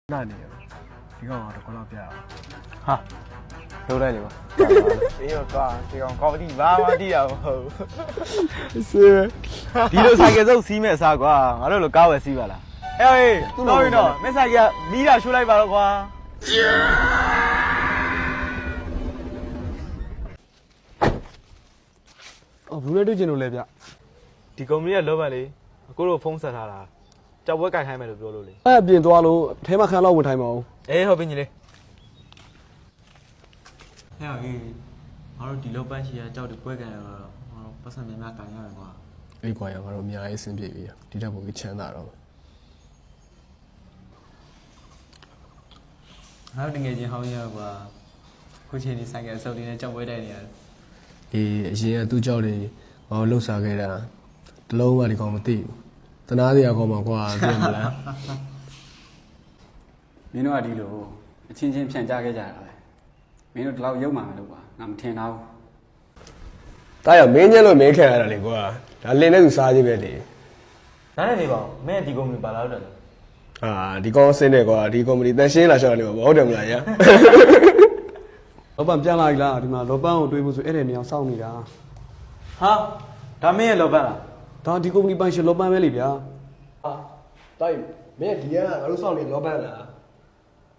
那你，你讲我这过老表，哈，都来了吧？哎呦哥，这个搞不定，娃娃的啊！是，你都三个都死没啥瓜，我都搞个死吧啦。哎，老人喏，没啥个，米拉出来吧了瓜。哦，不来对劲路来表，ဒီကုမ္ပဏီကလောဘလေကိုတို့ဖုန်းဆက်ထားတာကြောက်ပွဲကြိုက်ခိုင်းမယ်လို့ပြောလို့လေ 哎，变多了，台嘛看老问题嘛， အေးဟုတ်ပြီညီလေးဟဲ့ဟေးငါတို့ဒီလောက်ပန်းချီကကြောက်ဒီပွဲကန်ရတော့ငါတို့ပတ်စံများများကန်ရတယ်ကွာ 哎，乖呀，我说明爱生别别，这家不给钱拿了。 ငါတို့တကယ်ချင်းဟောင်းရကွာခုချိန်ဒီဆိုင်ကအစုပ်လေးနဲ့ကြောက်ပွဲတိုက်နေရတယ် အေးအရင်ကသူ့ကြောက်လေဟောလှုပ်ရှားခဲ့တာတလုံးမှဒီကောင်မသိဘူးတနာစရာကောင်းမှာကွာသိမလား မင်းတို့ကဒီလိုအချင်းချင်းဖြန့်ကြခဲ့ကြတာပဲမင်းတို့ဒီလောက်ရုပ်မှမလို့ကွာငါမထင်တော့ တားရမင်းညက်လို့မင်းခံရတာလေကွာဒါလင်းတဲ့သူစားခြင်းပဲလေ နားနေနေပါဦးမင်းဒီကုမ္ပဏီပါလာတော့တယ် ဟာဒီကောင်ဆင်းနေကွာဒီကုမ္ပဏီတန်ရှင်းလာရှောက်နေမှာဟုတ်တယ်မလားညာ 老板变来了，对吗？老板我对不住，哎，你要少你的。 ဟာဒါမင်းရဲ့လောဘလား 当地公司办事，老板买里边。 ဟာတားမင်းဒီကငါတို့စောင့်နေလောပန်းလား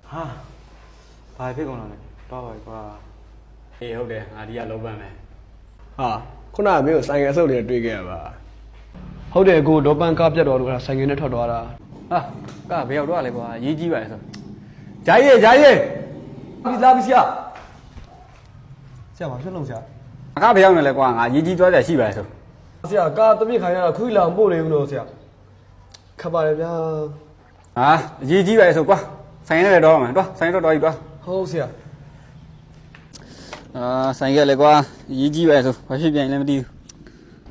ဟာဘာဖြစ်ကုန်လဲတော့ပါကွာ အေးဟုတ်တယ်ငါဒီကလောပန်းမယ် ဟာခုနကမင်းကိုဆိုင်ကယ်ဆုပ်နေတွေ့ခဲ့ရပါ 好的，哥，老板搞别多了，三个人超多了。 ဟာကဘယ်ရောက်တော့လဲကွာရေးကြီးပါလေဆိုဂျာကြီးဂျာကြီး 你咋不下？下吧，去弄下。 ငါကဘယ်ရောက်နေလဲကွာငါရေးကြီးသွားကြရှိပါလေဆို 下，刚这边看呀，可以两包的有多下？看吧，那边 ဟာရေးကြီးပါလေဆိုကွာဆိုင်ရတဲ့တော့မှာတော့ဆိုင်ရတော့တော်ပြီကွာ 好下。 အာဆိုင်ရလေကွာရေးကြီးပါလေဆိုဘာဖြစ်ပြန်လဲမသိဘူး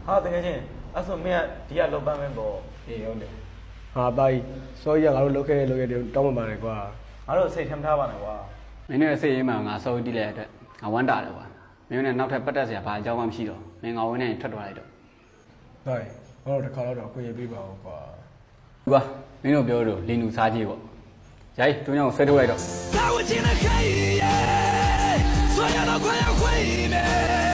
ဟာတကယ်ချင်းအဲ့ဆိုမင်းကဒီကလောဘမဲပေါ့ အေးဟုတ်တယ် ဟာတားစောကြီးကငါတို့လုပ်ခဲ့တယ်တောင်းပန်ပါတယ်ကွာ ငါတို့စိတ်ထမ်းထားပါနဲ့ကွာ မင်းတို့ရဲ့စိတ်ရင်းမှာငါစောတီးလိုက်တဲ့အတွက်ငါဝမ်းတာတယ်ကွာမင်းတို့နဲ့နောက်ထပ်ပတ်သက်စရာဘာအကြောင်းမှမရှိတော့မင်းငါဝင်းနေထွက်သွားလိုက်တော့ တားငါတို့တစ်ခါတော့ကိုရေးပေးပါဦးကွာ ကွာမင်းတို့ပြောလို့လင်းလူစားကြီးပေါ့ဂျာကြီးတွန်းကြောင်ဆွဲထုတ်လိုက်တော့ 在我进了黑夜，所有的快要毁灭。